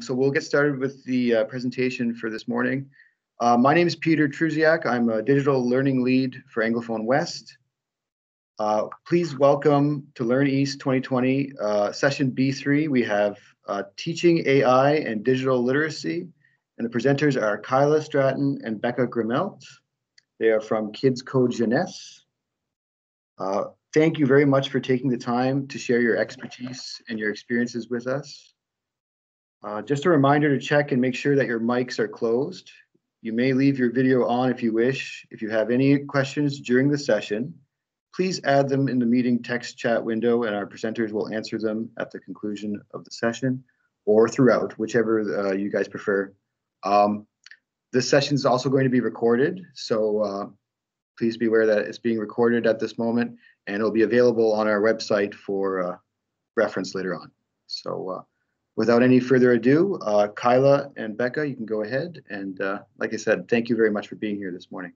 So we'll get started with the presentation for this morning. My name is Peter Trusiak. I'm a digital learning lead for Anglophone West. Please welcome to LearnEast 2020, session B3. We have teaching AI and digital literacy, and the presenters are Kyla, Stratton, and Becca Grimmelt. They are from Kids Code Jeunesse. Thank you very much for taking the time to share your expertise and your experiences with us. Just a reminder to check and make sure that your mics are closed. You may leave your video on if you wish. If you have any questions during the session, please add them in the meeting text chat window and our presenters will answer them at the conclusion of the session or throughout, whichever you guys prefer. This session is also going to be recorded, so please be aware that it's being recorded at this moment and it'll be available on our website for reference later on. So without any further ado, Kyla and Becca, you can go ahead. And like I said, thank you very much for being here this morning.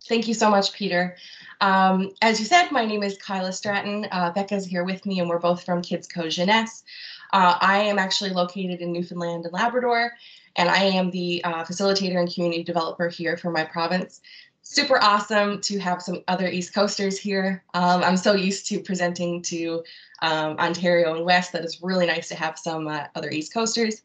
Thank you so much, Peter. As you said, my name is Kyla Stratton. Becca's here with me, and we're both from Kids Code Jeunesse. I am actually located in Newfoundland and Labrador, and I am the facilitator and community developer here for my province. Super awesome to have some other East Coasters here. I'm so used to presenting to Ontario and West that it's really nice to have some other East Coasters.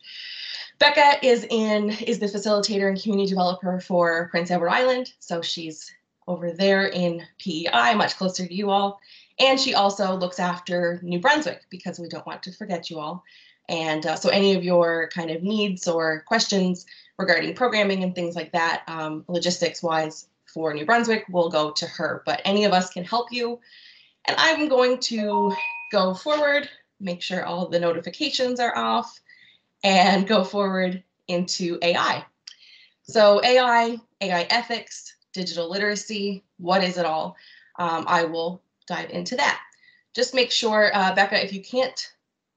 Becca is the facilitator and community developer for Prince Edward Island. So she's over there in PEI, much closer to you all. And she also looks after New Brunswick because we don't want to forget you all. And so any of your kind of needs or questions regarding programming and things like that, logistics wise for New Brunswick, will go to her. But any of us can help you. And I'm going to go forward, make sure all the notifications are off, and go forward into AI. So AI ethics, digital literacy, what is it all? I will dive into that. Just make sure, Becca, if you can't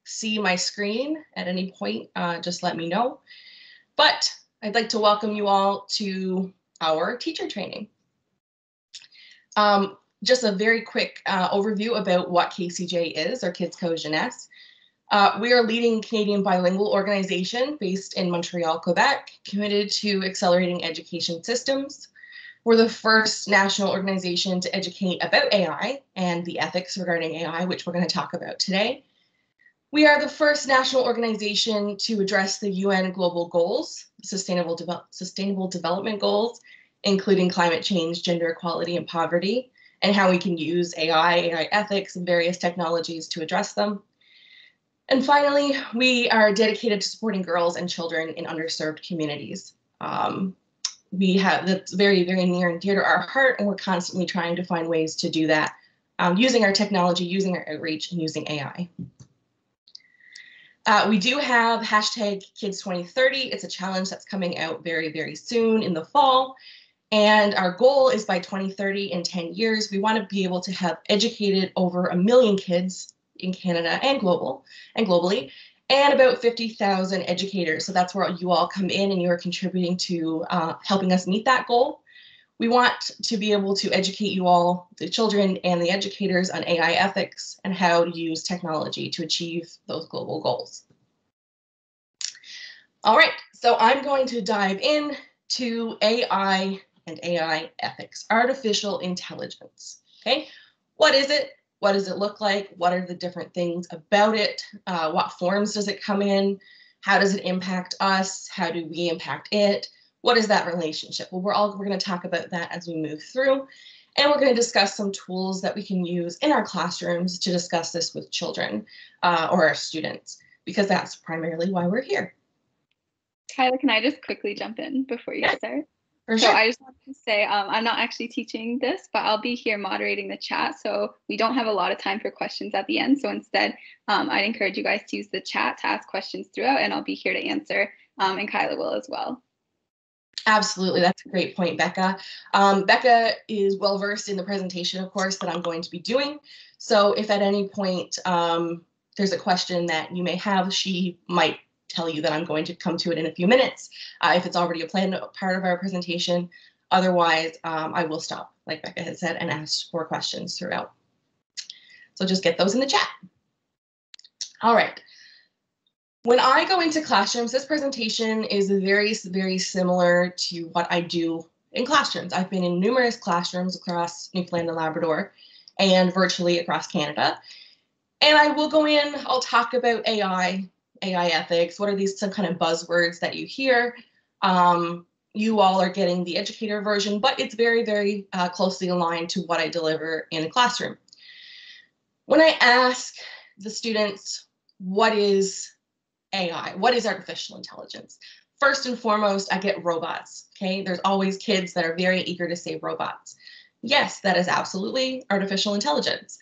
see my screen at any point, just let me know. But I'd like to welcome you all to our teacher training. Just a very quick overview about what KCJ is, or Kids Code Jeunesse. We are a leading Canadian bilingual organization based in Montreal, Quebec, committed to accelerating education systems. We're the first national organization to educate about AI and the ethics regarding AI, which we're going to talk about today. We are the first national organization to address the UN Global Goals, Sustainable Development Goals, including climate change, gender equality, and poverty, and how we can use AI ethics, and various technologies to address them. And finally, we are dedicated to supporting girls and children in underserved communities. That's very, very near and dear to our heart, and we're constantly trying to find ways to do that using our technology, using our outreach, and using AI. We do have hashtag Kids 2030. It's a challenge that's coming out very, very soon in the fall. And our goal is by 2030, in 10 years, we want to be able to have educated over 1 million kids in Canada and globally, and about 50,000 educators. So that's where you all come in and you are contributing to helping us meet that goal. We want to be able to educate you all, the children and the educators, on AI ethics and how to use technology to achieve those global goals. All right, so I'm going to dive in to AI and AI ethics, artificial intelligence. Okay, what is it? What does it look like? What are the different things about it? What forms does it come in? How does it impact us? How do we impact it? What is that relationship? Well, we're going to talk about that as we move through, and we're going to discuss some tools that we can use in our classrooms to discuss this with children or our students, because that's primarily why we're here. Kyla, can I just quickly jump in before you start? For So sure. I just want to say I'm not actually teaching this, but I'll be here moderating the chat. So we don't have a lot of time for questions at the end. So instead, I'd encourage you guys to use the chat to ask questions throughout, and I'll be here to answer, and Kyla will as well. Absolutely, that's a great point, Becca. Becca is well versed in the presentation, of course, that I'm going to be doing. So if at any point there's a question that you may have, she might tell you that I'm going to come to it in a few minutes if it's already a planned part of our presentation. Otherwise, I will stop, like Becca had said, and ask for questions throughout. So just get those in the chat. All right. When I go into classrooms, this presentation is very, very similar to what I do in classrooms. I've been in numerous classrooms across Newfoundland and Labrador and virtually across Canada. And I will go in, I'll talk about AI ethics. What are these some kind of buzzwords that you hear? You all are getting the educator version, but it's very, very closely aligned to what I deliver in a classroom. When I ask the students, what is AI? What is artificial intelligence? First and foremost, I get robots, okay? There's always kids that are very eager to say robots. Yes, that is absolutely artificial intelligence.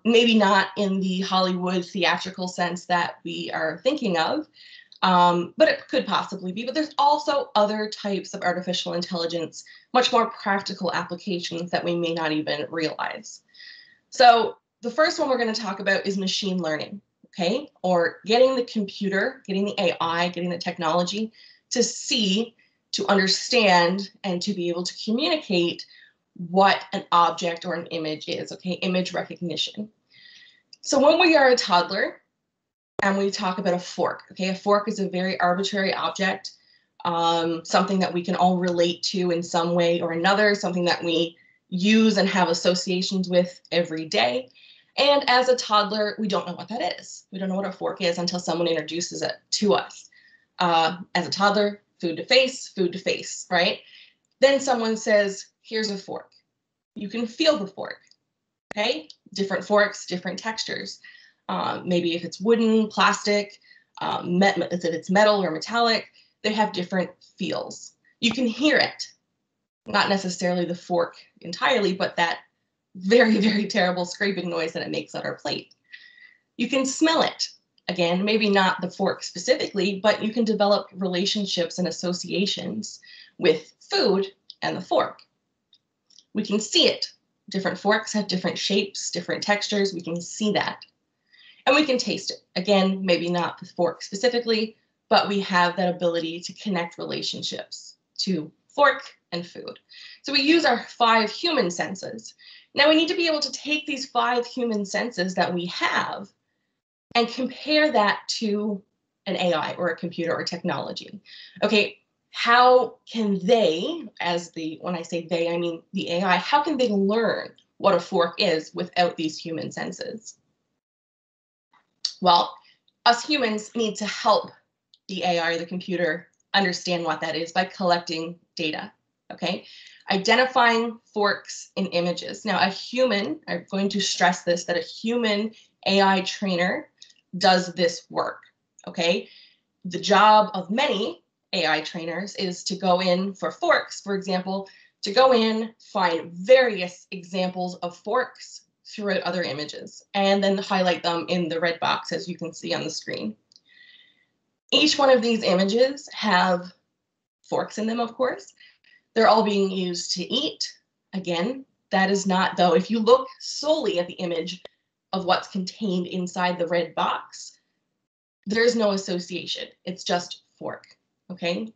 Maybe not in the Hollywood theatrical sense that we are thinking of, but it could possibly be. But there's also other types of artificial intelligence, much more practical applications that we may not even realize. So the first one we're going to talk about is machine learning. Okay, or getting the computer, getting the AI, getting the technology to see, to understand, and to be able to communicate what an object or an image is, okay, image recognition. So when we are a toddler and we talk about a fork, okay, a fork is a very arbitrary object, something that we can all relate to in some way or another, something that we use and have associations with every day. And as a toddler, we don't know what that is. We don't know what a fork is until someone introduces it to us. As a toddler, food to face, right? Then someone says, here's a fork. You can feel the fork, okay? Different forks, different textures. Maybe if it's wooden, plastic, if it's metal or metallic, they have different feels. You can hear it, not necessarily the fork entirely, but that very, very terrible scraping noise that it makes on our plate. You can smell it. Again, maybe not the fork specifically, but you can develop relationships and associations with food and the fork. We can see it. Different forks have different shapes, different textures. We can see that. And we can taste it. Again, maybe not the fork specifically, but we have that ability to connect relationships to fork and food. So we use our 5 human senses. Now we need to be able to take these 5 human senses that we have and compare that to an AI or a computer or technology. Okay, how can they, when I say they, I mean the AI, how can they learn what a fork is without these human senses? Well, us humans need to help the AI or the computer understand what that is by collecting data, okay? Identifying forks in images. Now, a human, I'm going to stress this, that a human AI trainer does this work, okay? The job of many AI trainers is to go in for forks, for example, to go in, find various examples of forks throughout other images, and then highlight them in the red box, as you can see on the screen. Each one of these images have forks in them, of course. They're all being used to eat. Again, that is not, though, if you look solely at the image of what's contained inside the red box, there's no association. It's just fork, okay?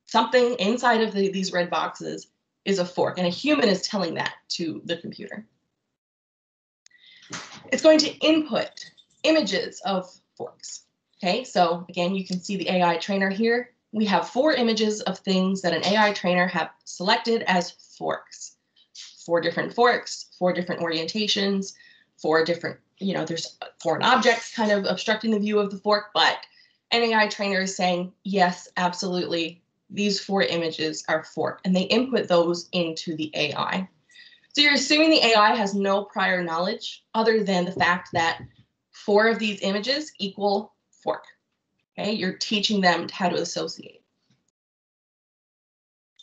Something inside of these red boxes is a fork, and a human is telling that to the computer. It's going to input images of forks, okay? So again, you can see the AI trainer here. We have 4 images of things that an AI trainer have selected as forks. 4 different forks, 4 different orientations, 4 different, there's foreign objects kind of obstructing the view of the fork, but an AI trainer is saying, yes, absolutely, these 4 images are fork, and they input those into the AI. So you're assuming the AI has no prior knowledge other than the fact that 4 of these images equal fork. Okay, you're teaching them how to associate.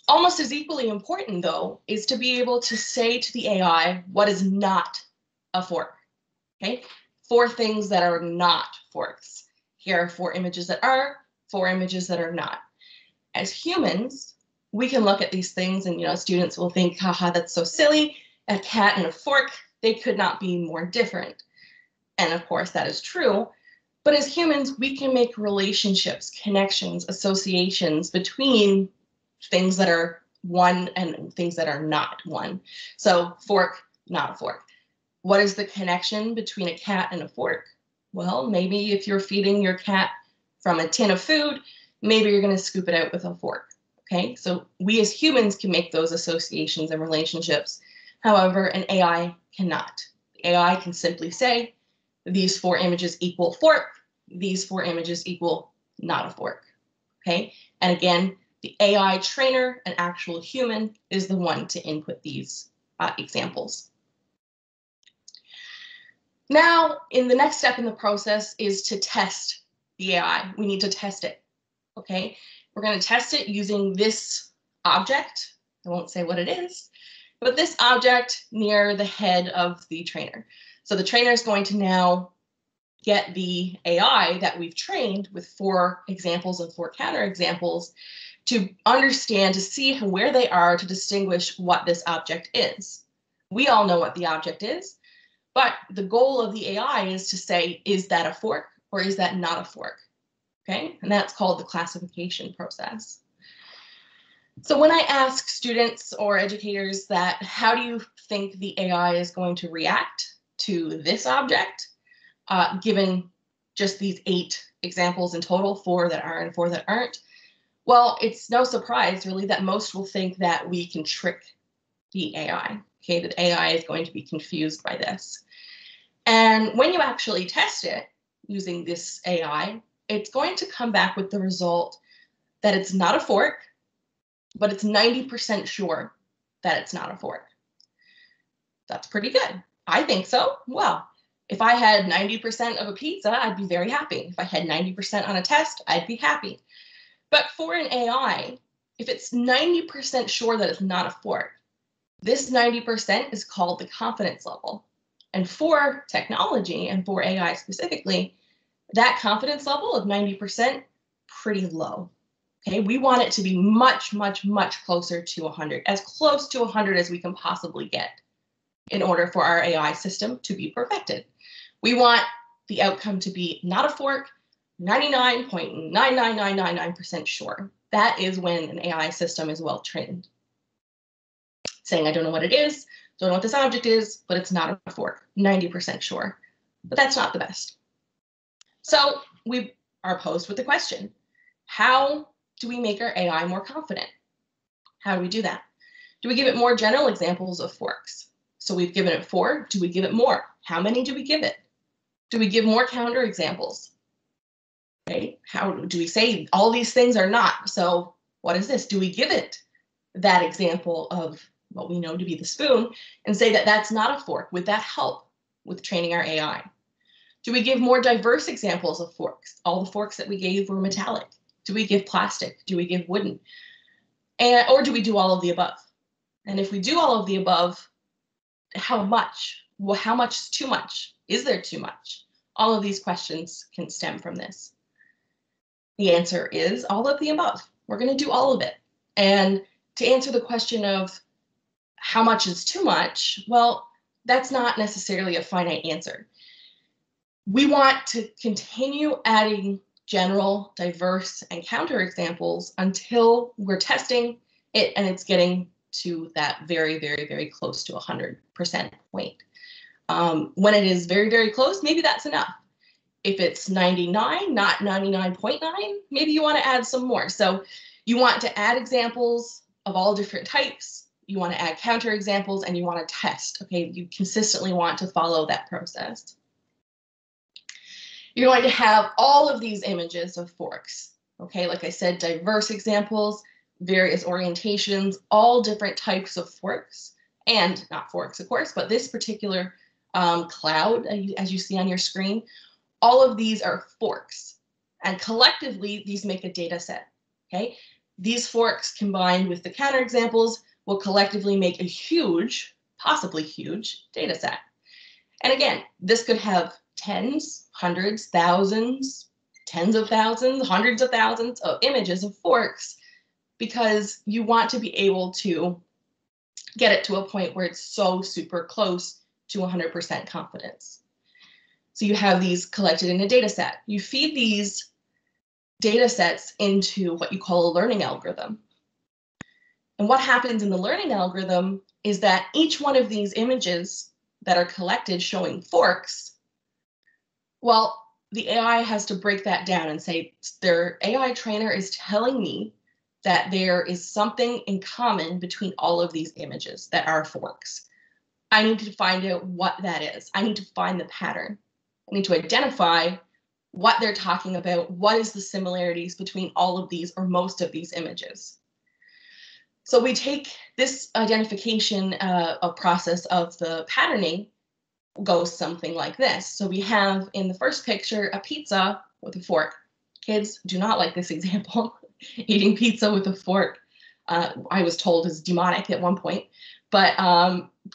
Almost as equally important, though, is to be able to say to the AI what is not a fork. Okay, 4 things that are not forks. Here are 4 images that are, 4 images that are not. As humans, we can look at these things and, students will think, haha, that's so silly. A cat and a fork, they could not be more different. And of course, that is true. But as humans, we can make relationships, connections, associations between things that are one and things that are not one. So fork, not a fork. What is the connection between a cat and a fork? Well, maybe if you're feeding your cat from a tin of food, maybe you're going to scoop it out with a fork. Okay, so we as humans can make those associations and relationships. However, an AI cannot. The AI can simply say, these 4 images equal fork, these 4 images equal not a fork. Okay, and again, the AI trainer, an actual human, is the one to input these examples. Now, in the next step in the process is to test the AI. We need to test it. Okay, we're going to test it using this object. I won't say what it is, but this object near the head of the trainer. So the trainer is going to now get the AI that we've trained with 4 examples and 4 counterexamples to understand, to see where they are to distinguish what this object is. We all know what the object is, but the goal of the AI is to say, is that a fork or is that not a fork? Okay, and that's called the classification process. So when I ask students or educators that, how do you think the AI is going to react to this object, given just these 8 examples in total, 4 that are and 4 that aren't? Well, it's no surprise really that most will think that we can trick the AI. Okay, that AI is going to be confused by this. And when you actually test it using this AI, it's going to come back with the result that it's not a fork, but it's 90% sure that it's not a fork. That's pretty good. I think so. Well, if I had 90% of a pizza, I'd be very happy. If I had 90% on a test, I'd be happy. But for an AI, if it's 90% sure that it's not a fork, this 90% is called the confidence level. And for technology and for AI specifically, that confidence level of 90%, pretty low. Okay, we want it to be much, much, much closer to 100, as close to 100 as we can possibly get in order for our AI system to be perfected. We want the outcome to be not a fork, 99.99999% sure. That is when an AI system is well trained. Saying, I don't know what it is, don't know what this object is, but it's not a fork, 90% sure. But that's not the best. So we are posed with the question, how do we make our AI more confident? How do we do that? Do we give it more general examples of forks? So we've given it 4, do we give it more? How many do we give it? Do we give more counter examples? Okay, how do we say all these things are not? So what is this? Do we give it that example of what we know to be the spoon and say that that's not a fork? Would that help with training our AI? Do we give more diverse examples of forks? All the forks that we gave were metallic. Do we give plastic? Do we give wooden? Or do we do all of the above? And if we do all of the above, how much? Well, how much is too much? Is there too much? All of these questions can stem from this. The answer is all of the above. We're going to do all of it. And to answer the question of how much is too much, well, that's not necessarily a finite answer. We want to continue adding general, diverse, and counter examples until we're testing it and it's getting to that very, very, very close to 100% point. When it is very, very close, maybe that's enough. If it's 99, not 99.9, maybe you want to add some more. So you want to add examples of all different types. You want to add counter examples and you want to test. Okay, you consistently want to follow that process. You're going to have all of these images of forks. Okay, like I said, diverse examples, various orientations, all different types of forks, and not forks, of course, but this particular cloud, as you see on your screen, all of these are forks. And collectively, these make a data set. Okay, these forks combined with the counterexamples will collectively make a huge, possibly huge data set. And again, this could have tens, hundreds, thousands, tens of thousands, hundreds of thousands of images of forks, because you want to be able to get it to a point where it's so super close to 100% confidence. So you have these collected in a data set. You feed these data sets into what you call a learning algorithm. And what happens in the learning algorithm is that each one of these images that are collected showing forks, well, the AI has to break that down and say their AI trainer is telling me that there is something in common between all of these images that are forks. I need to find out what that is. I need to find the pattern. I need to identify what they're talking about. What is the similarities between all of these or most of these images? So we take this identification process of the patterning goes something like this. So we have in the first picture a pizza with a fork. Kids do not like this example. Eating pizza with a fork, I was told, is demonic at one point. But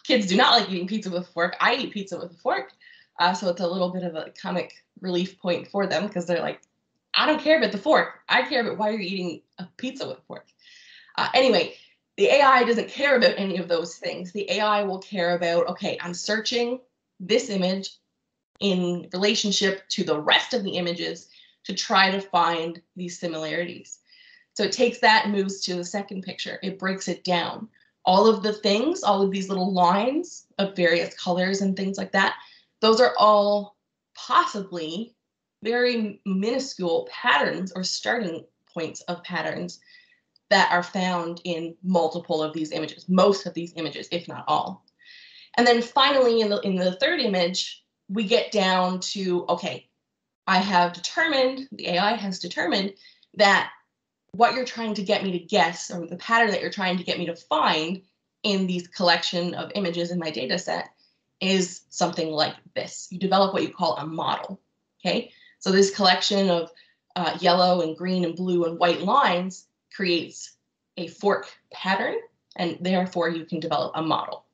kids do not like eating pizza with a fork. I eat pizza with a fork. So it's a little bit of a comic relief point for them because they're like, I don't care about the fork. I care about why you're eating a pizza with a fork. Anyway, the AI doesn't care about any of those things. The AI will care about, okay, I'm searching this image in relationship to the rest of the images to try to find these similarities. So it takes that and moves to the second picture. It breaks it down. All of the things, all of these little lines of various colors and things like that, those are all possibly very minuscule patterns or starting points of patterns that are found in multiple of these images, most of these images, if not all. And then finally, in the third image, we get down to, okay, I have determined, the AI has determined that what you're trying to get me to guess, or the pattern that you're trying to get me to find in these collection of images in my data set is something like this. You develop what you call a model, okay? So this collection of yellow and green and blue and white lines creates a fork pattern, and therefore you can develop a model.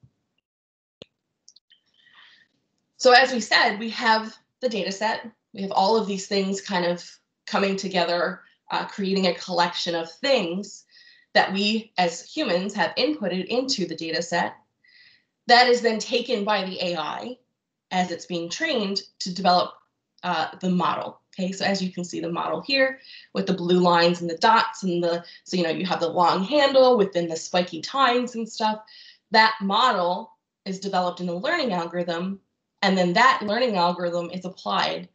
So as we said, we have the data set. We have all of these things kind of coming together, creating a collection of things that we as humans have inputted into the data set that is then taken by the AI as it's being trained to develop the model. Okay, so as you can see the model here with the blue lines and the dots and so you have the long handle within the spiky tines and stuff. That model is developed in a learning algorithm, and then that learning algorithm is applied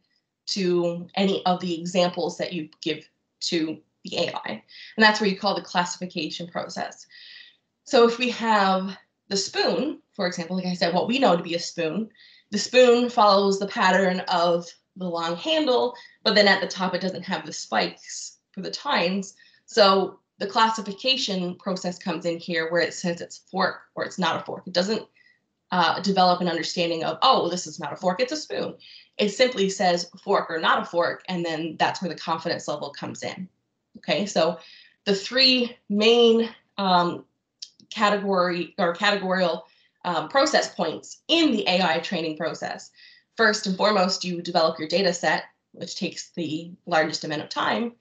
to any of the examples that you give to the AI. And that's where you call the classification process. So if we have the spoon, for example, like I said, what we know to be a spoon, the spoon follows the pattern of the long handle, but then at the top it doesn't have the spikes for the tines. So the classification process comes in here where it says it's fork or it's not a fork. It doesn't develop an understanding of, oh, this is not a fork, it's a spoon. It simply says fork or not a fork, and then that's where the confidence level comes in. Okay, so the three main categorical process points in the AI training process. First and foremost, you develop your data set, which takes the largest amount of time.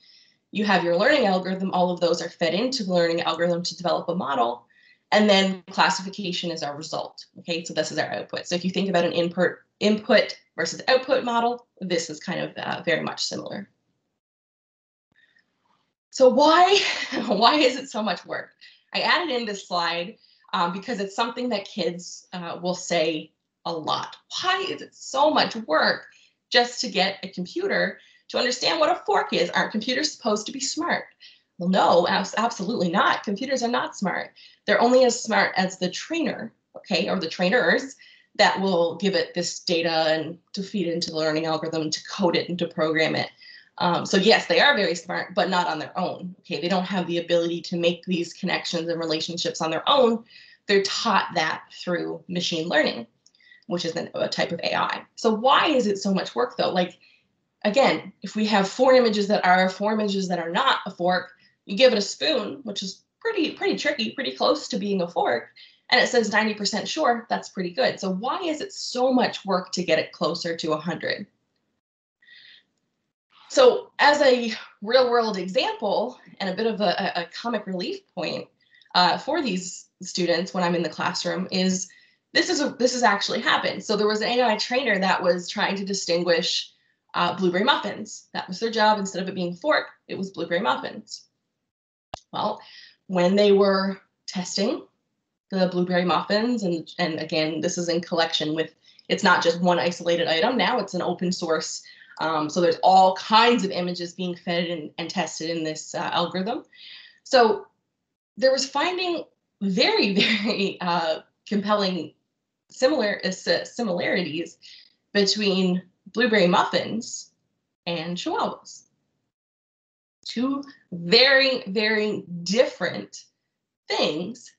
You have your learning algorithm. All of those are fed into the learning algorithm to develop a model. And then classification is our result. Okay, so this is our output. So if you think about an input versus output model, this is kind of very much similar. So why is it so much work? I added in this slide because it's something that kids will say a lot. Why is it so much work just to get a computer to understand what a fork is? Aren't computers supposed to be smart? Well, no, absolutely not. Computers are not smart. They're only as smart as the trainer, okay, or the trainers that will give it this data and to feed it into the learning algorithm, to code it and to program it. So yes, they are very smart, but not on their own. Okay, they don't have the ability to make these connections and relationships on their own. They're taught that through machine learning, which is a type of AI. So why is it so much work though? Like, again, if we have four images that are not a fork, you give it a spoon, which is pretty tricky, pretty close to being a fork, and it says 90% sure, that's pretty good. So why is it so much work to get it closer to 100? So as a real world example and a bit of a comic relief point for these students when I'm in the classroom is this has actually happened. So there was an AI trainer that was trying to distinguish blueberry muffins. That was their job. Instead of it being fork, it was blueberry muffins. Well, when they were testing the blueberry muffins, and again, this is in collection with, it's not just one isolated item. Now it's an open source So there's all kinds of images being fed and tested in this algorithm. So there was finding very, very compelling similarities between blueberry muffins and chihuahuas. Two very, very different things,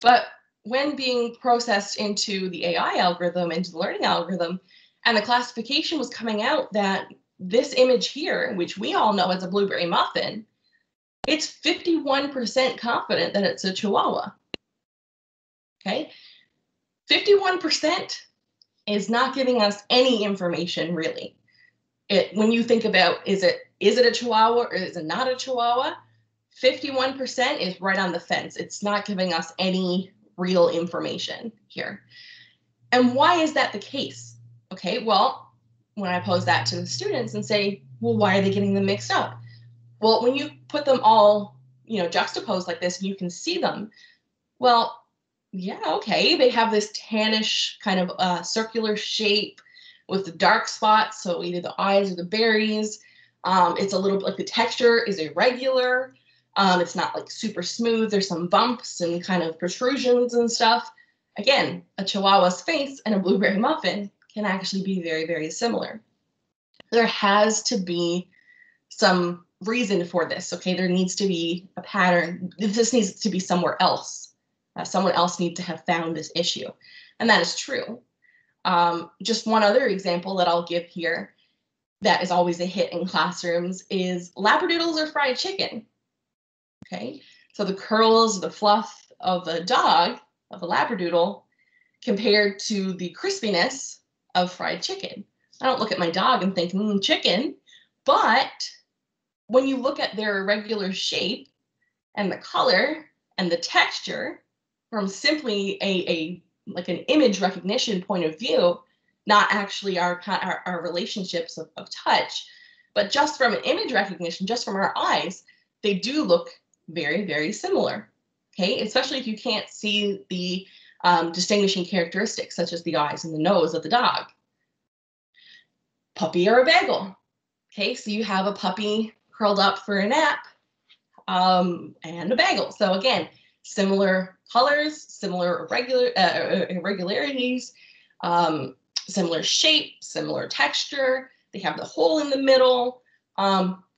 but when being processed into the AI algorithm, into the learning algorithm, and the classification was coming out that this image here, which we all know as a blueberry muffin, it's 51% confident that it's a chihuahua. Okay, 51% is not giving us any information really. When you think about, is it a chihuahua or is it not a chihuahua? 51% is right on the fence. It's not giving us any real information here. And why is that the case? Okay, well, when I pose that to the students and say, well, why are they getting them mixed up? Well, when you put them all, juxtaposed like this, and you can see them, well, yeah, okay, they have this tannish kind of circular shape with the dark spots, so either the eyes or the berries. It's a little bit like the texture is irregular. It's not like super smooth. There's some bumps and kind of protrusions and stuff. Again, a chihuahua's face and a blueberry muffin can actually be very, very similar. There has to be some reason for this, okay? There needs to be a pattern. This needs to be somewhere else. Someone else needs to have found this issue, and that is true. Just one other example that I'll give here that is always a hit in classrooms is labradoodles or fried chicken. Okay, so the curls, the fluff of a dog, of a labradoodle, compared to the crispiness of fried chicken. I don't look at my dog and think, chicken, but when you look at their irregular shape and the color and the texture from simply like an image recognition point of view, not actually our relationships of touch, but just from an image recognition, just from our eyes, they do look very, very similar. Okay, especially if you can't see the distinguishing characteristics such as the eyes and the nose of the dog. Puppy or a bagel. Okay, so you have a puppy curled up for a nap and a bagel. So again, similar colors, similar irregularities, similar shape, similar texture. They have the hole in the middle.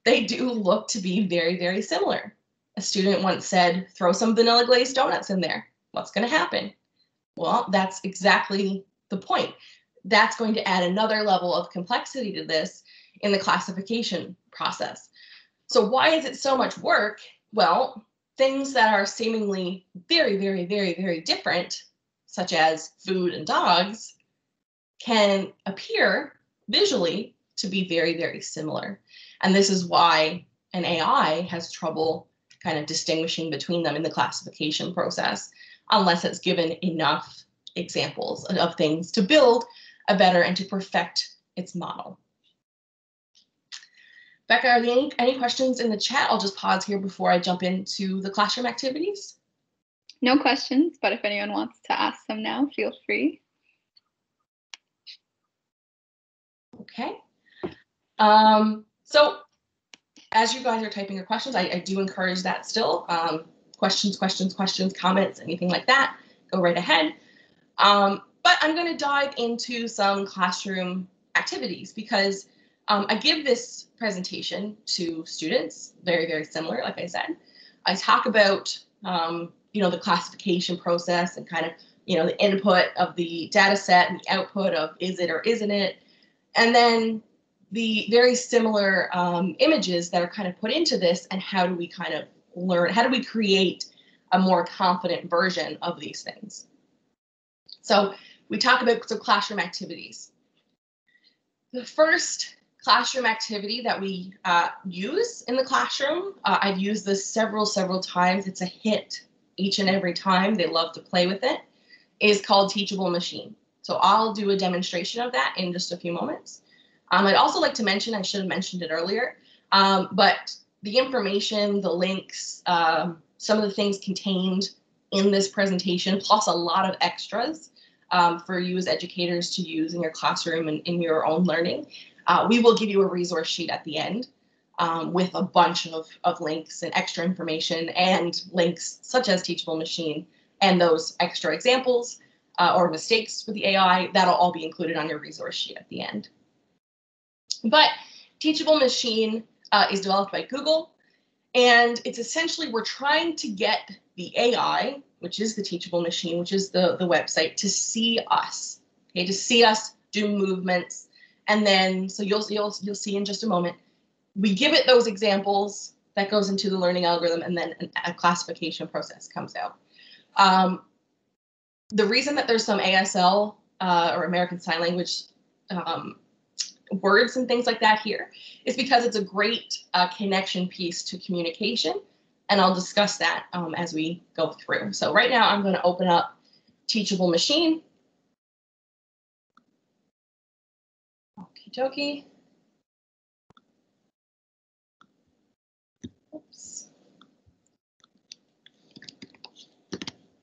They do look to be very, very similar. A student once said, throw some vanilla glazed donuts in there. What's going to happen? Well, that's exactly the point. That's going to add another level of complexity to this in the classification process. So why is it so much work? Well, things that are seemingly very, very, very, very different, such as food and dogs, can appear visually to be very, very similar. And this is why an AI has trouble kind of distinguishing between them in the classification process, unless it's given enough examples of things to build a better and to perfect its model. Becca, are there any questions in the chat? I'll just pause here before I jump into the classroom activities. No questions, but if anyone wants to ask them now, feel free. Okay. So as you guys are typing your questions, I do encourage that still. Questions, comments, anything like that, go right ahead. But I'm going to dive into some classroom activities because I give this presentation to students, very, very similar, like I said. I talk about, the classification process and kind of, the input of the data set and the output of is it or isn't it. And then the very similar images that are kind of put into this and how do we kind of learn, how do we create a more confident version of these things. So we talk about some classroom activities. The first classroom activity that we use in the classroom, I've used this several times. It's a hit each and every time. They love to play with it, is called Teachable Machine. So I'll do a demonstration of that in just a few moments. I'd also like to mention, I should have mentioned it earlier, but the information, the links, some of the things contained in this presentation, plus a lot of extras for you as educators to use in your classroom and in your own learning, We will give you a resource sheet at the end with a bunch of links and extra information and links such as Teachable Machine and those extra examples or mistakes with the AI. That'll all be included on your resource sheet at the end. But Teachable Machine is developed by Google, and it's essentially we're trying to get the AI, which is the Teachable Machine, which is the website, to see us, okay, to see us do movements. And then, so you'll see in just a moment, we give it those examples that goes into the learning algorithm, and then a classification process comes out. The reason that there's some ASL or American Sign Language words and things like that here is because it's a great connection piece to communication, and I'll discuss that as we go through. So right now I'm going to open up Teachable Machine. Okie dokie. Oops.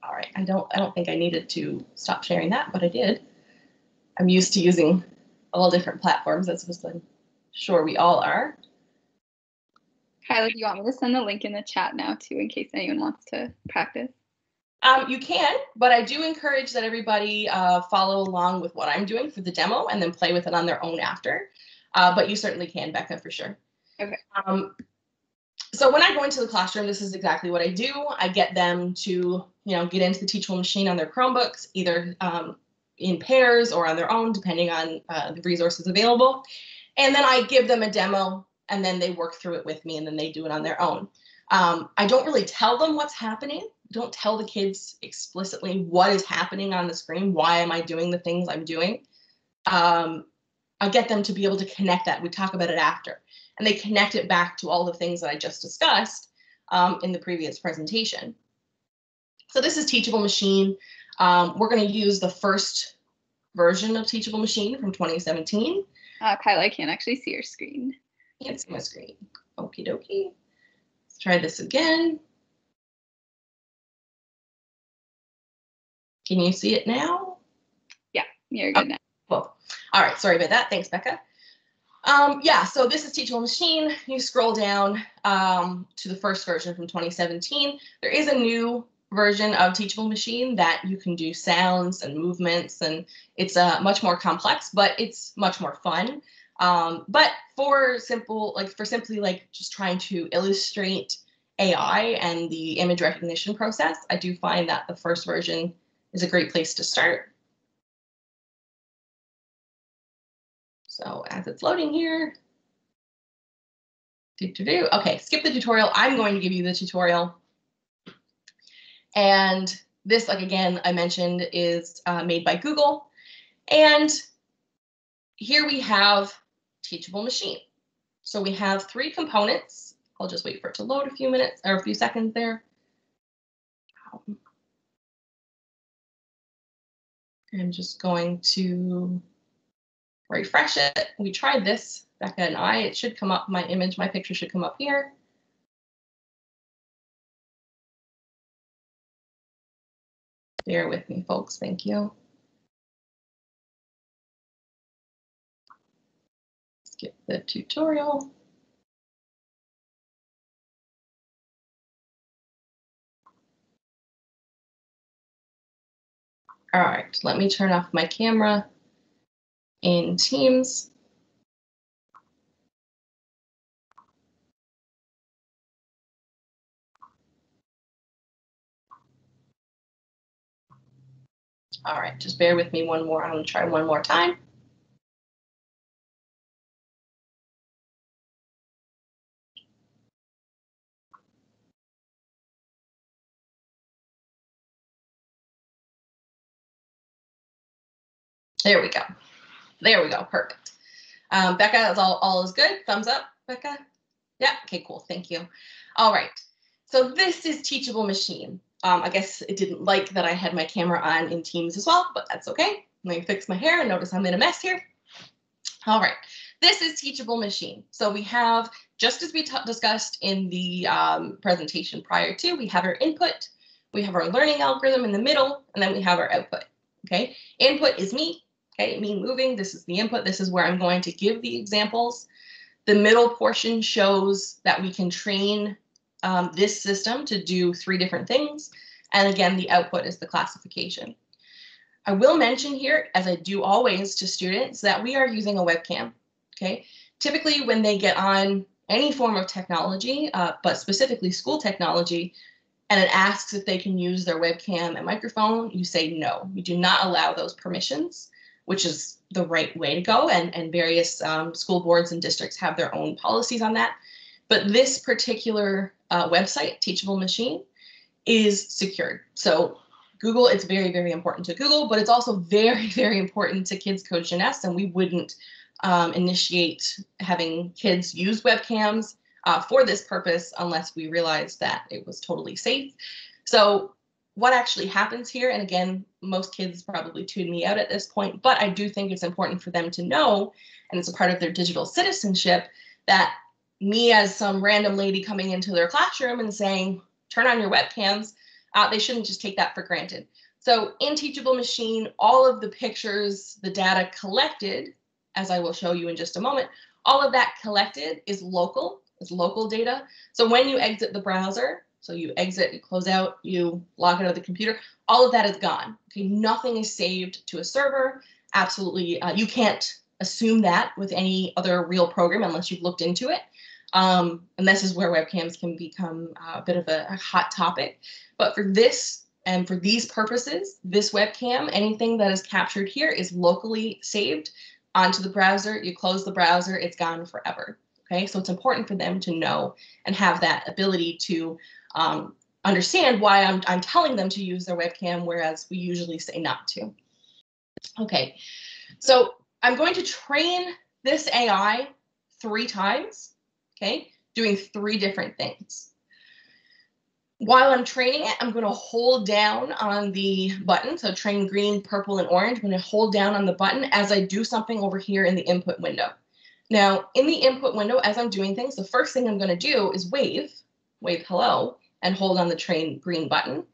All right, I don't think I needed to stop sharing that, but I did. I'm used to using all different platforms, as I'm sure we all are. Kyla, do you want me to send the link in the chat now too, in case anyone wants to practice? You can, but I do encourage that everybody follow along with what I'm doing for the demo and then play with it on their own after. But you certainly can, Becca, for sure. Okay. So when I go into the classroom, this is exactly what I do. I get them to, get into the Teachable Machine on their Chromebooks, either in pairs or on their own, depending on the resources available. And then I give them a demo, and then they work through it with me, and then they do it on their own. I don't really tell them what's happening. Don't tell the kids explicitly what is happening on the screen. Why am I doing the things I'm doing? I get them to be able to connect that. We talk about it after. And they connect it back to all the things that I just discussed in the previous presentation. So this is Teachable Machine. We're going to use the first version of Teachable Machine from 2017. Kyla, I can't actually see your screen. Can't see my screen. Okie dokie. Let's try this again. Can you see it now? Yeah, you're good now. Cool. All right, sorry about that. Thanks, Becca. Yeah, so this is Teachable Machine. You scroll down to the first version from 2017. There is a new version of Teachable Machine that you can do sounds and movements, and it's much more complex, but it's much more fun. But for simply just trying to illustrate AI and the image recognition process, I do find that the first version is a great place to start. So as it's loading here, okay, skip the tutorial. I'm going to give you the tutorial. And this, again, I mentioned, is made by Google. And here we have Teachable Machine. So we have 3 components. I'll just wait for it to load a few minutes or a few seconds there. I'm just going to refresh it. We tried this, Becca and I. It should come up, my picture should come up here. Bear with me, folks. Thank you. Skip the tutorial. All right, let me turn off my camera in Teams. All right, just bear with me one more. I'm going to try one more time. There we go. There we go. Perfect. Becca, is all is good? Thumbs up, Becca? Yeah. Okay, cool. Thank you. All right. So this is Teachable Machine. I guess it didn't like that I had my camera on in Teams as well, but that's okay. Let me fix my hair and notice I'm in a mess here. All right. This is Teachable Machine. So we have, just as we discussed in the presentation prior to, we have our input, we have our learning algorithm in the middle, and then we have our output. Okay. Input is me. Okay, me moving, this is the input, this is where I'm going to give the examples. The middle portion shows that we can train this system to do 3 different things. And again, the output is the classification. I will mention here, as I do always to students, that we are using a webcam. Okay, typically when they get on any form of technology, but specifically school technology, and it asks if they can use their webcam and microphone, you say no. You do not allow those permissions, which is the right way to go, and various school boards and districts have their own policies on that. But this particular website, Teachable Machine, is secured. So Google, it's very, very important to Google, but it's also very, very important to Kids Code Jeunesse, and we wouldn't initiate having kids use webcams for this purpose unless we realized that it was totally safe. So what actually happens here, and again, most kids probably tune me out at this point, but I do think it's important for them to know, and it's a part of their digital citizenship, that me as some random lady coming into their classroom and saying, turn on your webcams, they shouldn't just take that for granted. So in Teachable Machine, all of the pictures, the data collected, as I will show you in just a moment, all of that collected is local data. So when you exit the browser, so you exit, you close out, you log out of the computer, all of that is gone. Okay, nothing is saved to a server. Absolutely, you can't assume that with any other real program unless you've looked into it. And this is where webcams can become a bit of a hot topic. But for this and for these purposes, this webcam, anything that is captured here is locally saved onto the browser. You close the browser, it's gone forever. Okay, so it's important for them to know and have that ability to understand why I'm telling them to use their webcam, whereas we usually say not to. Okay, so I'm going to train this AI 3 times, okay, doing 3 different things. While I'm training it, I'm going to hold down on the button, so train green, purple, and orange. I'm going to hold down on the button as I do something over here in the input window. Now, in the input window, as I'm doing things, the first thing I'm going to do is wave hello, and hold on the train green button.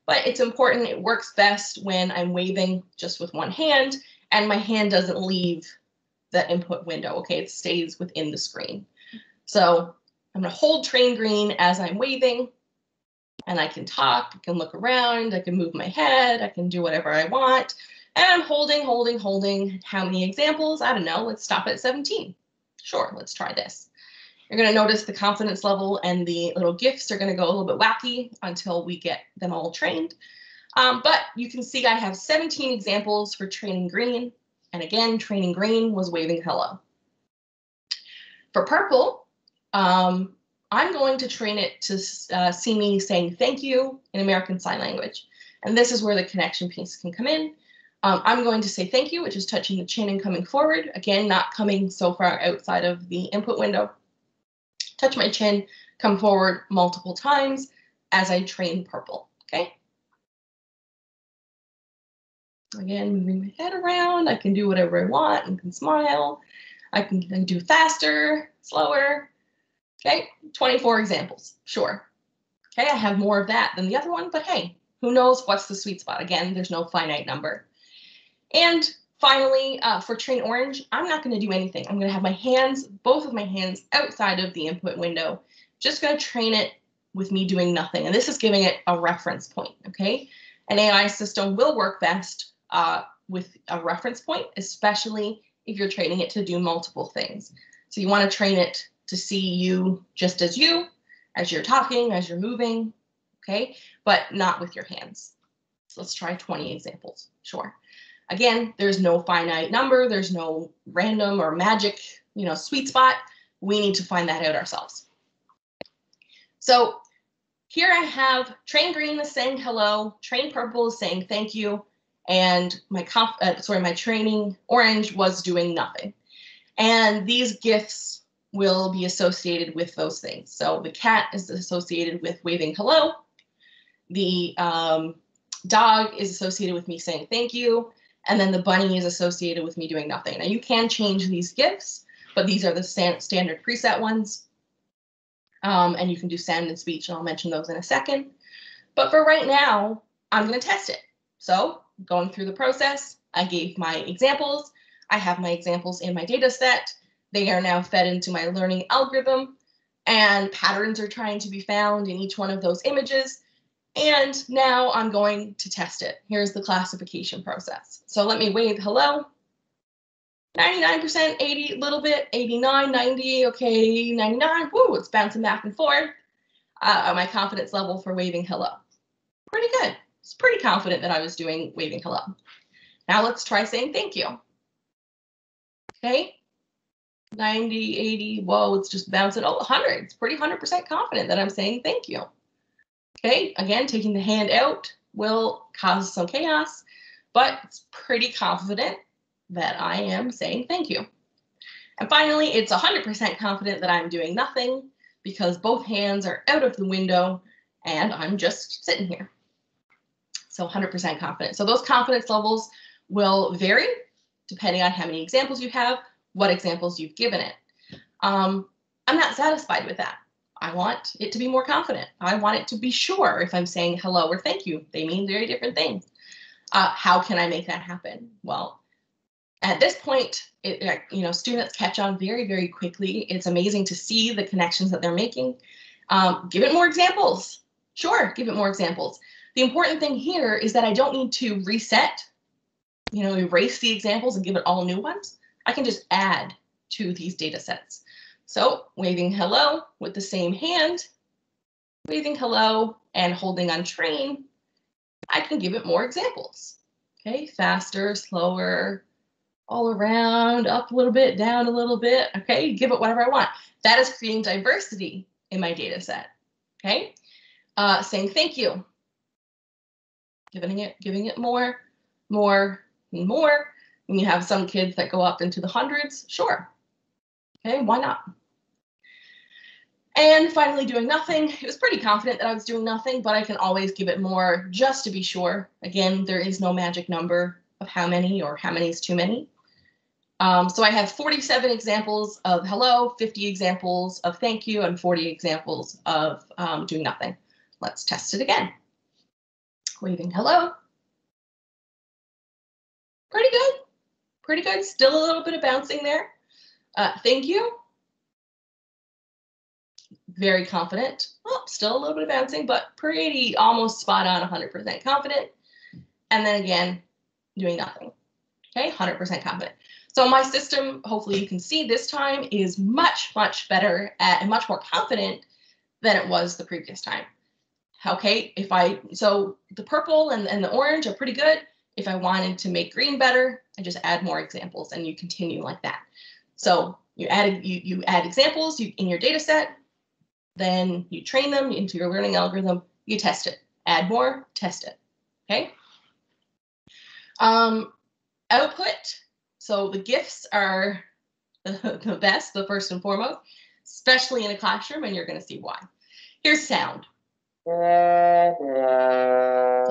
But it's important, it works best when I'm waving just with one hand and my hand doesn't leave the input window, okay? It stays within the screen. So I'm going to hold train green as I'm waving, and I can talk, I can look around, I can move my head, I can do whatever I want. And I'm holding. How many examples? I don't know, let's stop at 17. Sure, let's try this. You're going to notice the confidence level and the little GIFs are going to go a little bit wacky until we get them all trained. But you can see I have 17 examples for training green. And again, training green was waving hello. For purple, I'm going to train it to see me saying thank you in American Sign Language. And this is where the connection piece can come in. I'm going to say thank you, which is touching the chin and coming forward. Again, not coming so far outside of the input window. Touch my chin, come forward multiple times as I train purple, okay? Again, moving my head around, I can do whatever I want and can smile. I can do faster, slower, okay? 24 examples, sure. Okay, I have more of that than the other one, but hey, who knows what's the sweet spot? Again, there's no finite number. And finally, for train orange, I'm not going to do anything. I'm going to have my hands, both of my hands outside of the input window. Just going to train it with me doing nothing. And this is giving it a reference point, okay? An AI system will work best with a reference point, especially if you're training it to do multiple things. So you want to train it to see you just as you're talking, as you're moving, okay? But not with your hands. So let's try 20 examples, sure. Again, there's no finite number, there's no random or magic, sweet spot. We need to find that out ourselves. So here I have train green is saying hello, train purple is saying thank you, and my training orange was doing nothing. And these GIFs will be associated with those things. So the cat is associated with waving hello. The dog is associated with me saying thank you. And then the bunny is associated with me doing nothing. Now you can change these GIFs, but these are the standard preset ones. And you can do sound and speech, and I'll mention those in a second. But for right now, I'm going to test it. So going through the process, I gave my examples. I have my examples in my data set. They are now fed into my learning algorithm, and patterns are trying to be found in each one of those images. And now I'm going to test it. Here's the classification process. So let me wave hello. 99%, 80, little bit, 89, 90, okay, 99, woo, it's bouncing back and forth. My confidence level for waving hello. Pretty good. It's pretty confident that I was doing waving hello. Now let's try saying thank you. Okay, 90, 80, whoa, it's just bouncing, oh, 100. It's pretty 100% confident that I'm saying thank you. Okay, again, taking the hand out will cause some chaos, but it's pretty confident that I am saying thank you. And finally, it's 100% confident that I'm doing nothing because both hands are out of the window and I'm just sitting here. So 100% confident. So those confidence levels will vary depending on how many examples you have, what examples you've given it. I'm not satisfied with that. I want it to be more confident. I want it to be sure if I'm saying hello or thank you. They mean very different things. How can I make that happen? Well, at this point, students catch on very, very quickly. It's amazing to see the connections that they're making. Give it more examples. Sure, give it more examples. The important thing here is that I don't need to reset, erase the examples and give it all new ones. I can just add to these data sets. So waving hello with the same hand, waving hello and holding on train, I can give it more examples. Okay, faster, slower, all around, up a little bit, down a little bit. Okay, give it whatever I want. That is creating diversity in my data set. Okay, saying thank you, giving it more, and more. When you have some kids that go up into the hundreds, sure. Okay, why not? And finally, doing nothing. It was pretty confident that I was doing nothing, but I can always give it more just to be sure. Again, there is no magic number of how many or how many is too many. So I have 47 examples of hello, 50 examples of thank you, and 40 examples of doing nothing. Let's test it again. Waving hello. Pretty good. Pretty good. Still a little bit of bouncing there. Thank you. Very confident. Oh, still a little bit of bouncing, but pretty almost spot on, 100% confident. And then again, doing nothing. Okay, 100% confident. So my system, hopefully you can see this time, is much, much better at and much more confident than it was the previous time. Okay, so the purple and the orange are pretty good. If I wanted to make green better, I just add more examples and you continue like that. So you add examples in your data set, then you train them into your learning algorithm, you test it, add more, test it, okay? Output, so the GIFs are the best, the first and foremost, especially in a classroom, and you're gonna see why. Here's sound. So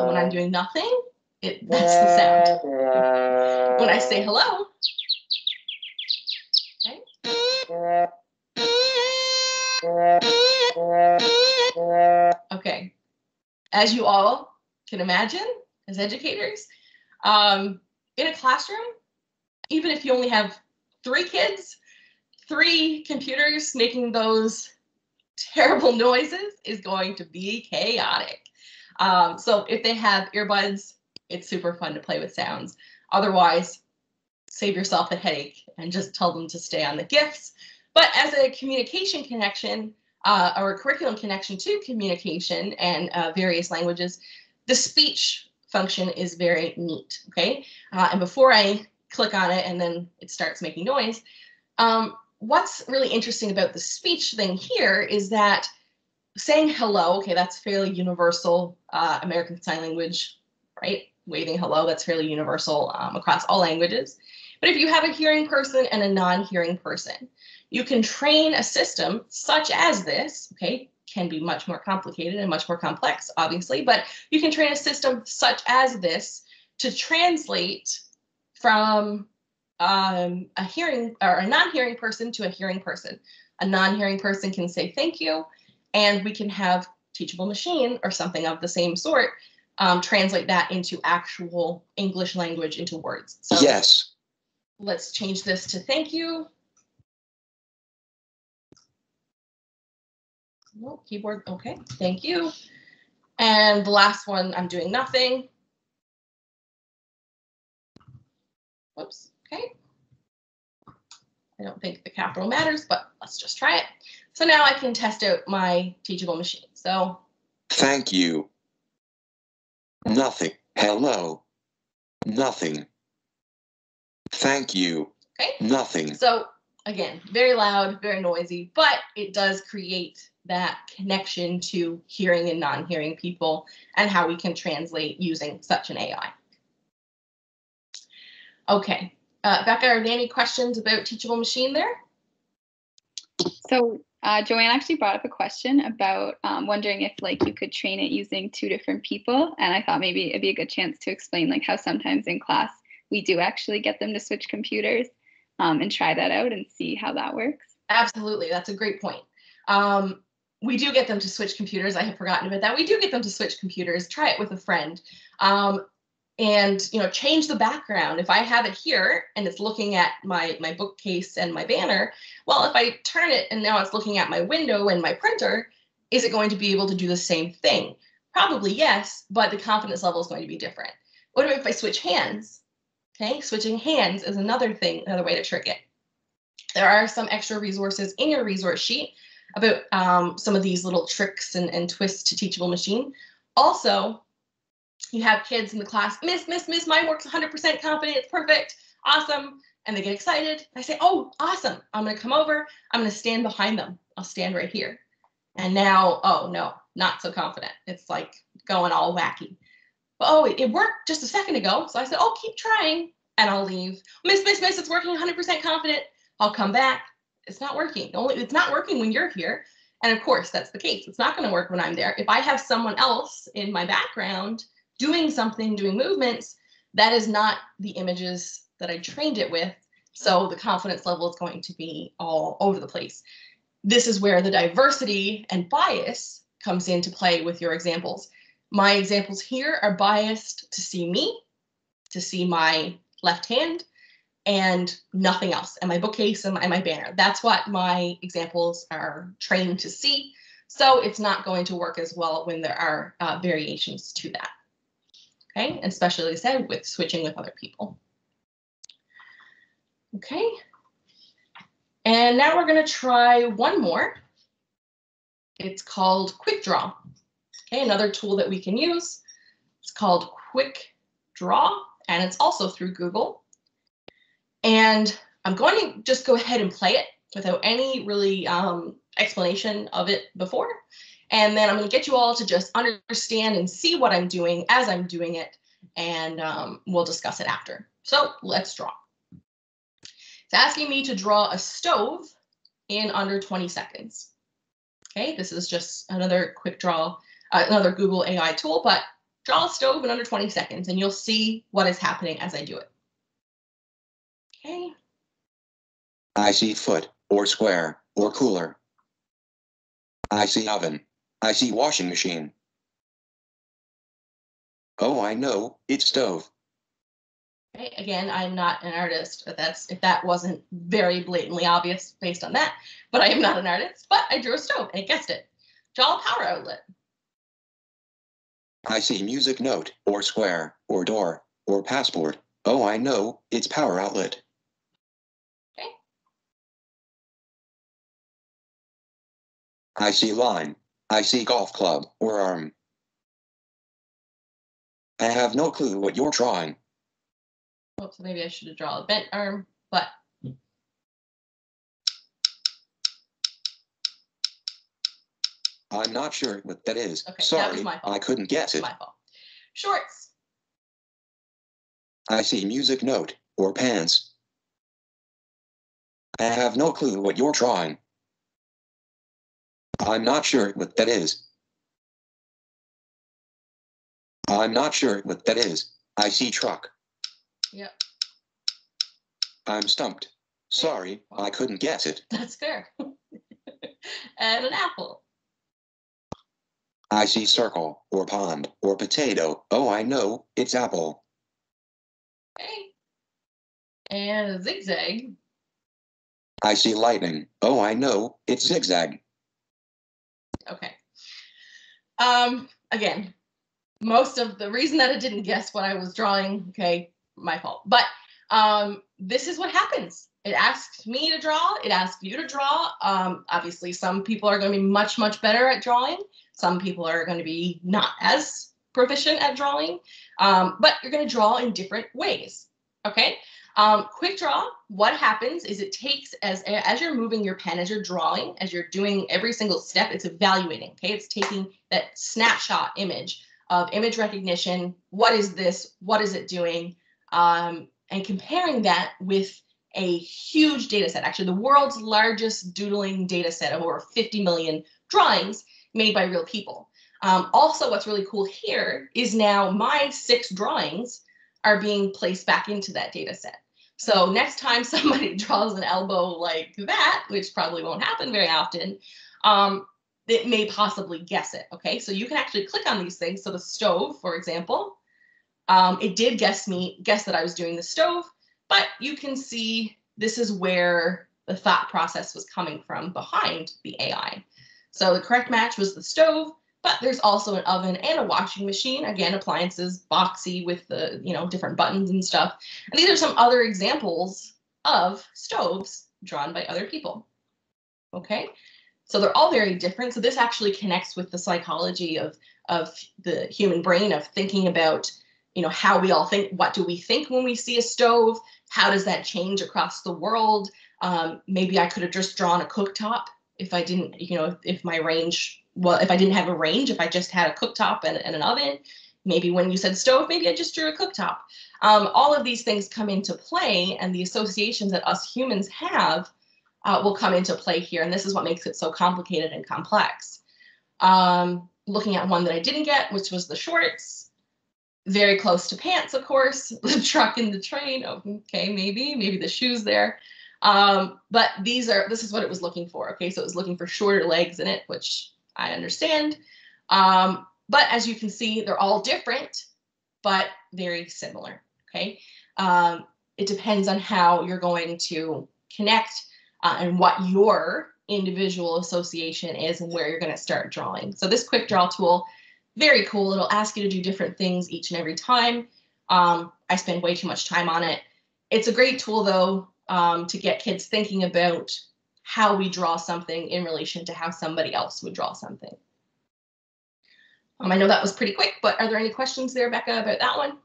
when I'm doing nothing, that's the sound. When I say hello, okay, as you all can imagine, as educators, in a classroom, even if you only have 3 kids, 3 computers making those terrible noises is going to be chaotic. So if they have earbuds, it's super fun to play with sounds. Otherwise, save yourself the headache and just tell them to stay on the GIFs. But as a communication connection or a curriculum connection to communication and various languages, the speech function is very neat, okay? And before I click on it and then it starts making noise, what's really interesting about the speech thing here is that saying hello, okay, that's fairly universal, American Sign Language, right? Waving hello, that's fairly universal across all languages. But if you have a hearing person and a non-hearing person, you can train a system such as this, okay, can be much more complicated and much more complex, obviously, but you can train a system such as this to translate from a hearing or a non-hearing person to a hearing person. A non-hearing person can say thank you, and we can have teachable machine or something of the same sort translate that into actual English language, into words. So Yes. let's change this to thank you. Oh, keyboard, okay, thank you. And the last one, I'm doing nothing. Whoops, okay. I don't think the capital matters, but let's just try it. So now I can test out my teachable machine. So Thank you. Nothing. Hello. Nothing. Thank you. okay. Nothing. So again, very loud, very noisy, but it does create that connection to hearing and non-hearing people and how we can translate using such an AI. Okay, Becca, are there any questions about teachable machine there? So Joanne actually brought up a question about wondering if like you could train it using 2 different people. And I thought maybe it'd be a good chance to explain like how sometimes in class we do actually get them to switch computers and try that out and see how that works. Absolutely, that's a great point. We do get them to switch computers. I had forgotten about that. We do get them to switch computers. Try it with a friend. And change the background. If I have it here and it's looking at my bookcase and my banner, well, if I turn it and now it's looking at my window and my printer, is it going to be able to do the same thing? Probably yes, but the confidence level is going to be different. What about if I switch hands? Okay, switching hands is another way to trick it. There are some extra resources in your resource sheet about some of these little tricks and twists to teachable machine. Also, you have kids in the class, miss, mine works 100% confident, it's perfect, awesome. And they get excited. I say, oh, awesome. I'm going to come over. I'm going to stand behind them. I'll stand right here. And now, oh, no, not so confident. It's like going all wacky. But, oh, it worked just a second ago. So I said, oh, keep trying. And I'll leave. Miss, it's working 100% confident. I'll come back. It's not working. It's not working when you're here. And of course, that's the case. It's not going to work when I'm there. If I have someone else in my background doing something, doing movements, that is not the images that I trained it with. So the confidence level is going to be all over the place. This is where the diversity and bias comes into play with your examples. My examples here are biased to see me, to see my left hand, and nothing else, and my bookcase and my banner. That's what my examples are trained to see. So it's not going to work as well when there are variations to that. Okay, especially, like I said, with switching with other people. Okay, and now we're going to try one more. It's called Quick Draw. Okay, another tool that we can use. It's called Quick Draw, and it's also through Google. And I'm going to just go ahead and play it without any really explanation of it before. And then I'm going to get you all to just understand and see what I'm doing as I'm doing it. And we'll discuss it after. So let's draw. It's asking me to draw a stove in under 20 seconds. Okay, this is just another quick draw, another Google AI tool, but draw a stove in under 20 seconds and you'll see what is happening as I do it. Okay. I see foot, or square, or cooler. I see oven. I see washing machine. Oh, I know, it's stove. Okay, again, I'm not an artist, but if that wasn't very blatantly obvious based on that, but I am not an artist, but I drew a stove and it guessed it. Draw a power outlet. I see music note, or square, or door, or passport. Oh, I know, it's power outlet. Okay. I see line. I see golf club, or arm. I have no clue what you're drawing. Oh, so maybe I should have drawn a bent arm, but. I'm not sure what that is. Okay, sorry, that was my fault. I couldn't guess it. My fault. Shorts. I see music note, or pants. I have no clue what you're drawing. I'm not sure what that is. I'm not sure what that is. I see truck. Yep. I'm stumped. Sorry, I couldn't guess it. That's fair. And an apple. I see circle, or pond, or potato. Oh, I know, it's apple. Okay. And a zigzag. I see lightning. Oh, I know, it's zigzag. Okay. Again, most of the reason that it didn't guess what I was drawing, okay, my fault. But this is what happens. It asks me to draw. It asks you to draw. Obviously, some people are going to be much, much better at drawing. Some people are going to be not as proficient at drawing. But you're going to draw in different ways. Okay. Quick draw, what happens is it takes, as you're moving your pen, as you're drawing, as you're doing every single step, it's evaluating. Okay. It's taking that snapshot image of image recognition. What is this? What is it doing? And comparing that with a huge data set, actually the world's largest doodling data set of over 50 million drawings made by real people. Also, what's really cool here is now my 6 drawings are being placed back into that data set. So next time somebody draws an elbow like that, which probably won't happen very often, it may possibly guess it, okay? So you can actually click on these things. So the stove, for example, it did guess that I was doing the stove, but you can see this is where the thought process was coming from behind the AI. So the correct match was the stove, but there's also an oven and a washing machine. Again, appliances, boxy with the, different buttons and stuff. And these are some other examples of stoves drawn by other people. Okay, so they're all very different. So this actually connects with the psychology of the human brain, of thinking about, how we all think. What do we think when we see a stove? How does that change across the world? Maybe I could have just drawn a cooktop if I didn't, if my range, if I didn't have a range, if I just had a cooktop and an oven. Maybe when you said stove, maybe I just drew a cooktop. All of these things come into play, and the associations that us humans have will come into play here. And this is what makes it so complicated and complex. Looking at one that I didn't get, which was the shorts, very close to pants, of course, the truck and the train. Okay, maybe the shoes there. But this is what it was looking for. Okay, so it was looking for shorter legs in it, which I understand. But as you can see, they're all different, but very similar. Okay, it depends on how you're going to connect and what your individual association is and where you're going to start drawing. So this quick draw tool, very cool. It'll ask you to do different things each and every time. I spend way too much time on it. It's a great tool, though, to get kids thinking about how we draw something in relation to how somebody else would draw something. I know that was pretty quick, but are there any questions there, Becca, about that one?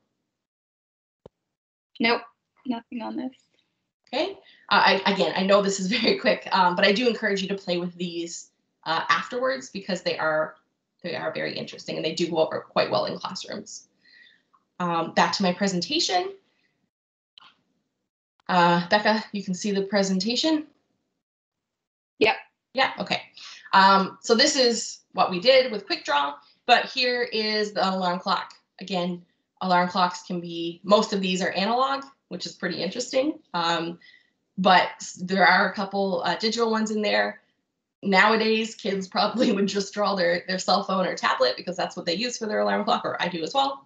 Nope, nothing on this. Okay. I know this is very quick, but I do encourage you to play with these afterwards, because they are very interesting and they do go over quite well in classrooms. Back to my presentation. Becca, you can see the presentation? Yep. Yeah, okay. So this is what we did with Quick Draw, but here is the alarm clock. Again, alarm clocks can be, most of these are analog, which is pretty interesting. But there are a couple digital ones in there. Nowadays, kids probably would just draw their cell phone or tablet, because that's what they use for their alarm clock, or I do as well.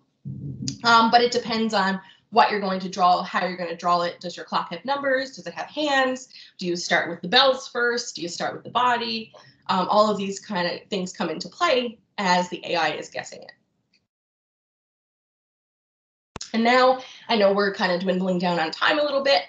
But it depends on what you're going to draw, how you're going to draw it. Does your clock have numbers? Does it have hands? Do you start with the bells first? Do you start with the body? All of these kind of things come into play as the AI is guessing it. And now I know we're kind of dwindling down on time a little bit,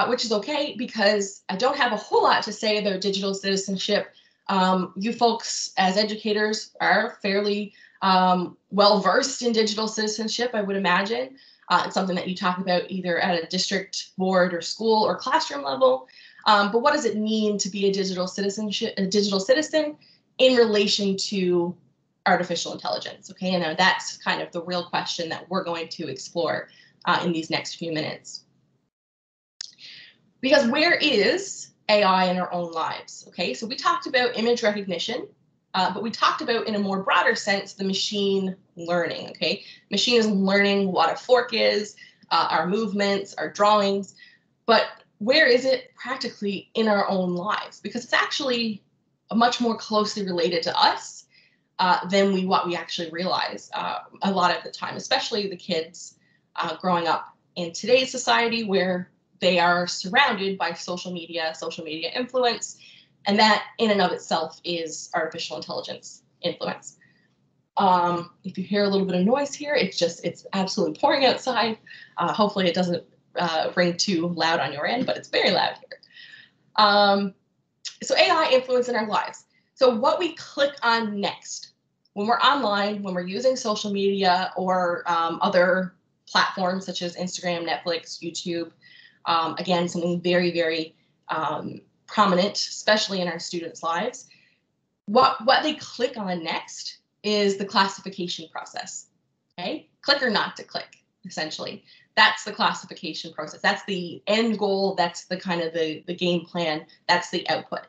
which is okay, because I don't have a whole lot to say about digital citizenship. You folks as educators are fairly well versed in digital citizenship, I would imagine. It's something that you talk about either at a district, board, or school or classroom level. But what does it mean to be a digital citizen in relation to artificial intelligence? Okay, and that's kind of the real question that we're going to explore in these next few minutes. Because where is AI in our own lives? Okay, so we talked about image recognition, but we talked about, in a more broader sense, the machine learning. Okay, machine is learning what a fork is, our movements, our drawings, but where is it practically in our own lives? Because it's actually much more closely related to us than what we actually realize a lot of the time, especially the kids growing up in today's society where they are surrounded by social media influence, and that in and of itself is artificial intelligence influence. If you hear a little bit of noise here, it's absolutely pouring outside. Hopefully it doesn't ring too loud on your end, but it's very loud here. So AI influence in our lives. So what we click on next when we're online, when we're using social media or other platforms such as Instagram, Netflix, YouTube, again, something very, very prominent, especially in our students' lives. What they click on next is the classification process, okay? Click or not to click, essentially. That's the classification process. That's the end goal. That's the kind of the game plan. That's the output.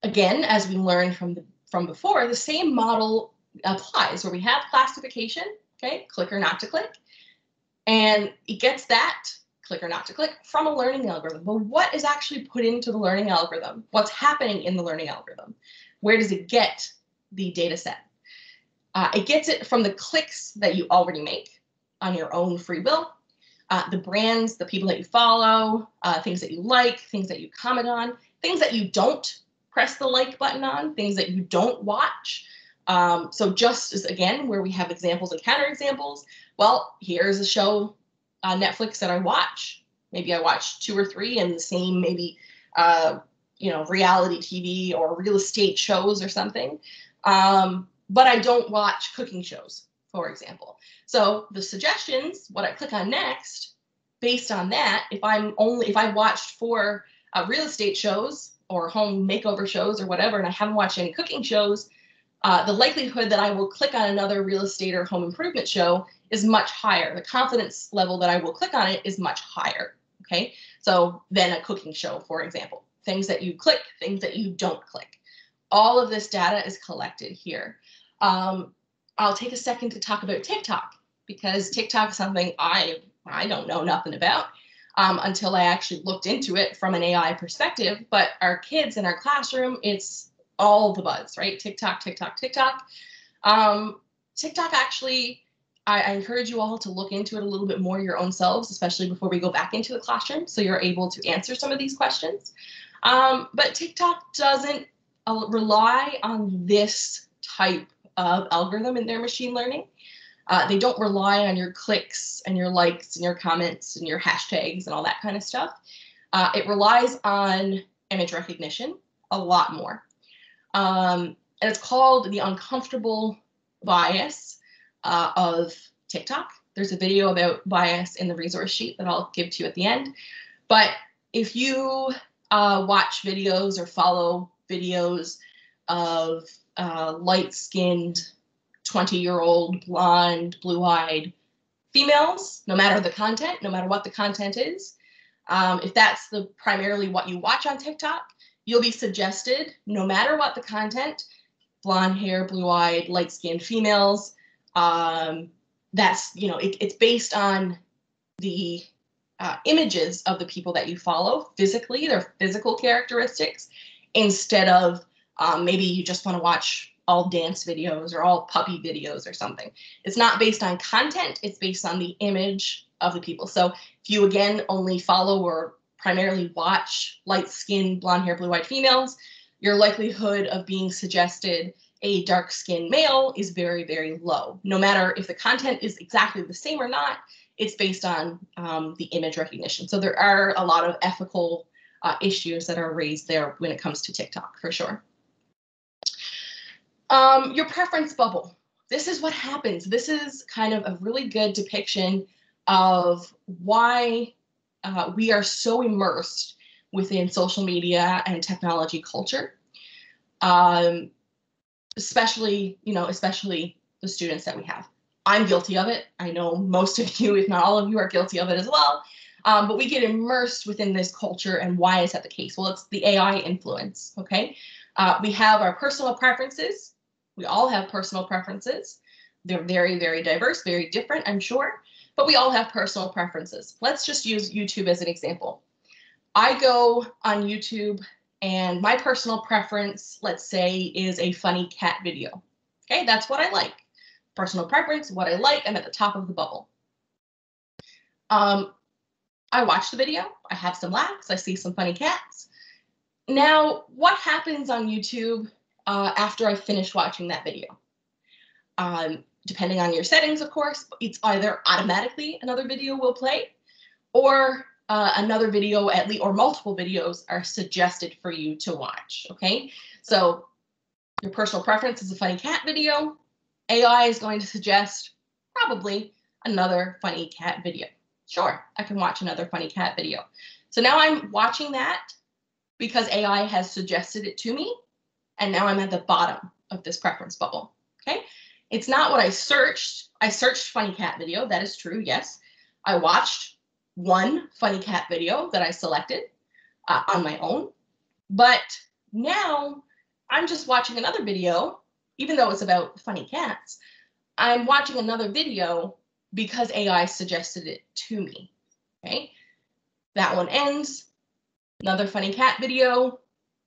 Again, as we learned from before, the same model applies where we have classification, okay? Click or not to click. And it gets that click or not to click from a learning algorithm. But what is actually put into the learning algorithm? What's happening in the learning algorithm? Where does it get the data set? It gets it from the clicks that you already make on your own free will, the brands, the people that you follow, things that you like, things that you comment on, things that you don't press the like button on, things that you don't watch. So just as, again, where we have examples and counterexamples, well, here's a show on Netflix that I watch. Maybe I watch 2 or 3 and the same maybe, reality TV or real estate shows or something. But I don't watch cooking shows, for example. So the suggestions, what I click on next, based on that, if I watched 4 real estate shows or home makeover shows or whatever, and I haven't watched any cooking shows, the likelihood that I will click on another real estate or home improvement show is much higher. The confidence level that I will click on it is much higher, okay? So then a cooking show, for example, things that you click, things that you don't click. All of this data is collected here. I'll take a second to talk about TikTok, because TikTok is something I don't know nothing about until I actually looked into it from an AI perspective. But our kids in our classroom, it's all the buzz, right? TikTok, TikTok, TikTok. TikTok actually, I encourage you all to look into it a little bit more your own selves, especially before we go back into the classroom, so you're able to answer some of these questions. But TikTok doesn't rely on this type of algorithm in their machine learning. They don't rely on your clicks and your likes and your comments and your hashtags and all that kind of stuff. It relies on image recognition a lot more. And it's called the uncomfortable bias of TikTok. There's a video about bias in the resource sheet that I'll give to you at the end. But if you watch videos or follow videos of light-skinned, 20-year-old, blonde, blue-eyed females, no matter the content, no matter what the content is, if that's primarily what you watch on TikTok, you'll be suggested, no matter what the content, blonde hair, blue-eyed, light-skinned females. That's, it's based on the images of the people that you follow physically, their physical characteristics, instead of maybe you just want to watch all dance videos or all puppy videos or something. It's not based on content, it's based on the image of the people. So if you, again, only follow or primarily watch light-skinned, blonde hair, blue-eyed females, your likelihood of being suggested a dark-skinned male is very, very low. No matter if the content is exactly the same or not, it's based on the image recognition. So there are a lot of ethical issues that are raised there when it comes to TikTok, for sure. Your preference bubble. This is what happens. This is kind of a really good depiction of why we are so immersed within social media and technology culture, especially the students that we have. I'm guilty of it. I know most of you, if not all of you, are guilty of it as well. But we get immersed within this culture, and why is that the case? Well, it's the AI influence, okay? We have our personal preferences. We all have personal preferences. They're very, very diverse, very different, I'm sure, but we all have personal preferences. Let's just use YouTube as an example. I go on YouTube And my personal preference, let's say, is a funny cat video. Okay, that's what I like. Personal preference, what I like, I'm at the top of the bubble. I watch the video, I have some laughs, I see some funny cats. Now, what happens on YouTube after I finish watching that video? Depending on your settings, of course, it's either automatically another video will play, or another video at least, or multiple videos are suggested for you to watch, okay? So your personal preference is a funny cat video. AI is going to suggest probably another funny cat video. Sure, I can watch another funny cat video. So now I'm watching that because AI has suggested it to me, and now I'm at the bottom of this preference bubble, okay? It's not what I searched. I searched funny cat video, that is true, yes. I watched one funny cat video that I selected on my own, but now I'm just watching another video, even though it's about funny cats, I'm watching another video because AI suggested it to me, okay? That one ends, another funny cat video.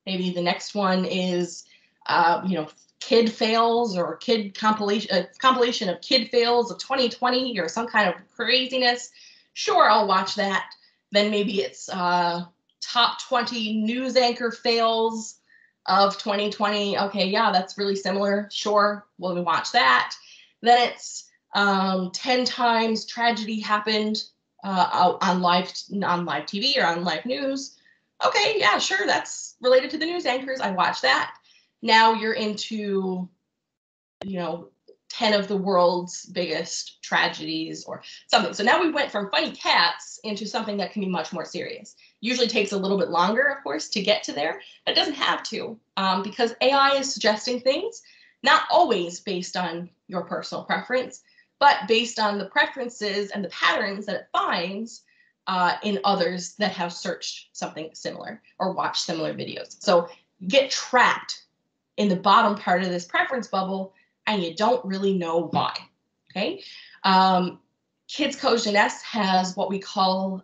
Maybe the next one is, kid fails or kid compilation of kid fails of 2020 or some kind of craziness. Sure, I'll watch that. Then maybe it's top 20 news anchor fails of 2020. Okay, yeah, that's really similar. Sure, we'll watch that. Then it's 10 times tragedy happened on live TV or on live news. Okay, yeah, sure, that's related to the news anchors. I watch that. Now you're into, 10 of the world's biggest tragedies or something. So now we went from funny cats into something that can be much more serious. Usually takes a little bit longer, of course, to get to there, but it doesn't have to because AI is suggesting things, not always based on your personal preference, but based on the preferences and the patterns that it finds in others that have searched something similar or watched similar videos. So you get trapped in the bottom part of this preference bubble and you don't really know why, okay? Kids Code Jeunesse has what we call,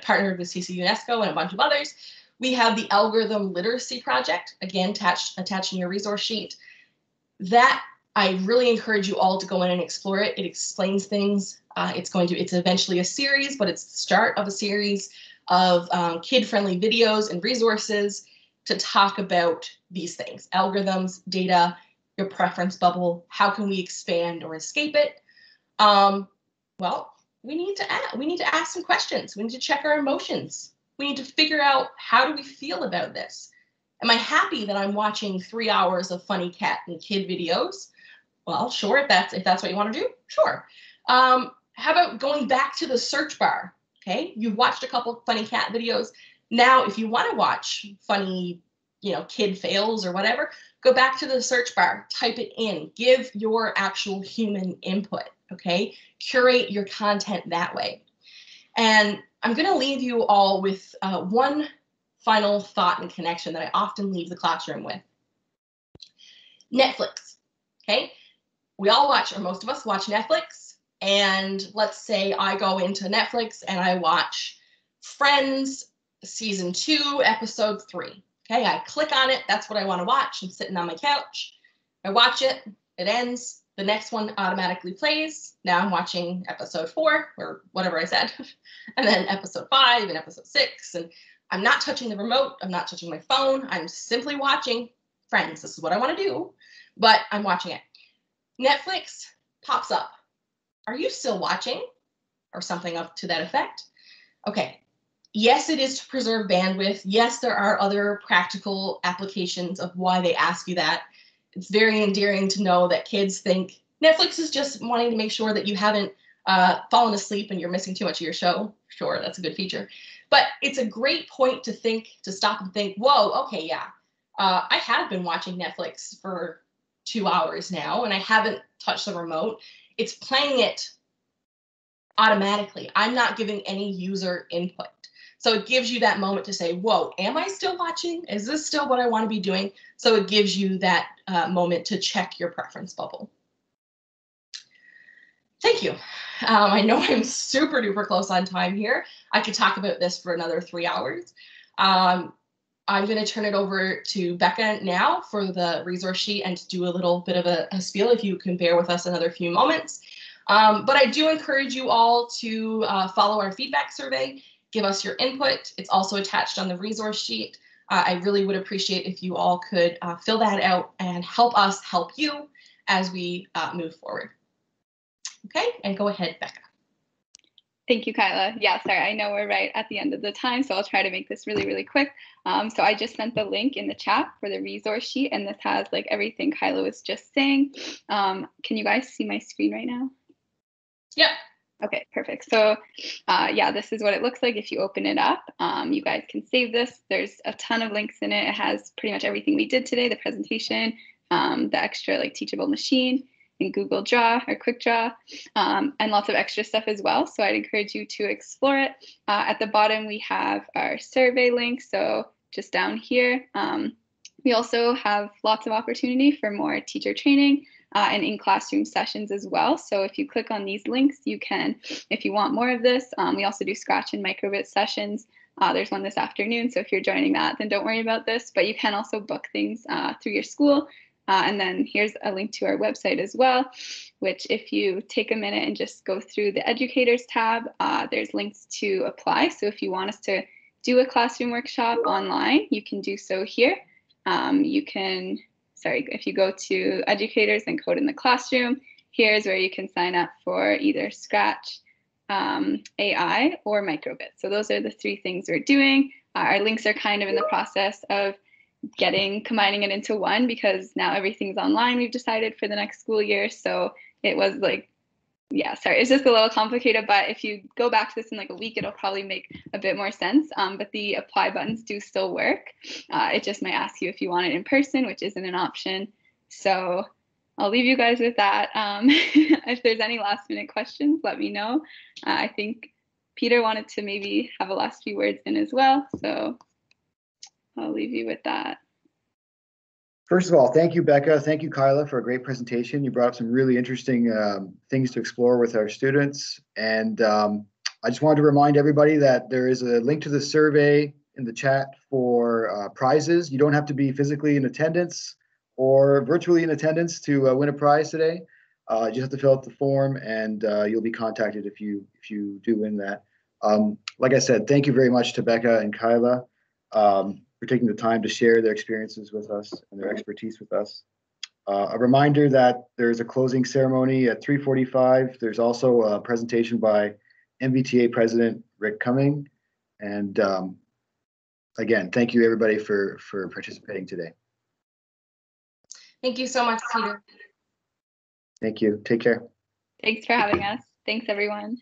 partnered with CC UNESCO and a bunch of others. We have the Algorithm Literacy Project, again, attached in your resource sheet. That I really encourage you all to go in and explore it. It explains things. It's eventually a series, but it's the start of a series of kid-friendly videos and resources to talk about these things: algorithms, data, your preference bubble. How can we expand or escape it? Well, we need to ask some questions. We need to check our emotions. We need to figure out, how do we feel about this? Am I happy that I'm watching 3 hours of funny cat and kid videos? Well, sure, if that's what you want to do, sure. How about going back to the search bar? Okay, you've watched a couple funny cat videos. Now, if you want to watch funny, kid fails or whatever, go back to the search bar, type it in, give your actual human input, okay? Curate your content that way. And I'm going to leave you all with one final thought and connection that I often leave the classroom with. Netflix, okay? We all watch, or most of us watch Netflix, and let's say I go into Netflix and I watch Friends season 2, episode 3. Okay, I click on it. That's what I want to watch. I'm sitting on my couch. I watch it. It ends. The next one automatically plays. Now I'm watching episode 4 or whatever I said, and then episode 5 and episode 6. And I'm not touching the remote. I'm not touching my phone. I'm simply watching Friends. This is what I want to do, but I'm watching it. Netflix pops up. Are you still watching? Or something up to that effect. Okay. Yes, it is to preserve bandwidth. Yes, there are other practical applications of why they ask you that. It's very endearing to know that kids think Netflix is just wanting to make sure that you haven't fallen asleep and you're missing too much of your show. Sure, that's a good feature. But it's a great point to stop and think, whoa, okay, yeah. I have been watching Netflix for 2 hours now and I haven't touched the remote. It's playing it automatically. I'm not giving any user input. So it gives you that moment to say, whoa, am I still watching? Is this still what I want to be doing? So it gives you that moment to check your preference bubble. Thank you. I know I'm super duper close on time here. I could talk about this for another 3 hours. I'm going to turn it over to Becca now for the resource sheet and to do a little bit of a spiel, if you can bear with us another few moments. But I do encourage you all to follow our feedback survey, give us your input. It's also attached on the resource sheet. I really would appreciate if you all could fill that out and help us help you as we move forward. Okay, and go ahead, Becca. Thank you, Kyla. Yeah, sorry, I know we're right at the end of the time, so I'll try to make this really, really quick. So I just sent the link in the chat for the resource sheet, and this has like everything Kyla was just saying. Can you guys see my screen right now? Yep. Okay, perfect. So yeah, this is what it looks like if you open it up. You guys can save this. There's a ton of links in it. It has pretty much everything we did today, the presentation, the extra like teachable machine, in Google Draw or Quick Draw, and lots of extra stuff as well. So I'd encourage you to explore it. At the bottom, we have our survey link. So just down here, we also have lots of opportunity for more teacher training and in-classroom sessions as well. So if you click on these links, you can, if you want more of this, we also do Scratch and Microbit sessions. There's one this afternoon. So if you're joining that, then don't worry about this, but you can also book things through your school. And then here's a link to our website as well, which if you take a minute and just go through the educators tab, there's links to apply. So if you want us to do a classroom workshop online, you can do so here. If you go to educators and code in the classroom, here's where you can sign up for either Scratch, AI, or Microbit. So those are the three things we're doing. Our links are kind of in the process of combining it into one, because now everything's online, we've decided, for the next school year. So it was like, yeah, sorry, it's just a little complicated, but if you go back to this in like a week, it'll probably make a bit more sense. But the apply buttons do still work. It just might ask you if you want it in person, which isn't an option. So I'll leave you guys with that. If there's any last minute questions, let me know. I think Peter wanted to maybe have a last few words in as well. So I'll leave you with that. First of all, thank you, Becca. Thank you, Kyla, for a great presentation. You brought up some really interesting things to explore with our students. And I just wanted to remind everybody that there is a link to the survey in the chat for prizes. You don't have to be physically in attendance or virtually in attendance to win a prize today. You just have to fill out the form, and you'll be contacted if you do win that. Like I said, thank you very much to Becca and Kyla for taking the time to share their experiences with us and their expertise with us. A reminder that there's a closing ceremony at 3:45. There's also a presentation by MBTA President Rick Cumming. And again, thank you everybody for participating today. Thank you so much, Peter. Thank you. Take care. Thanks for having us. Thanks, everyone.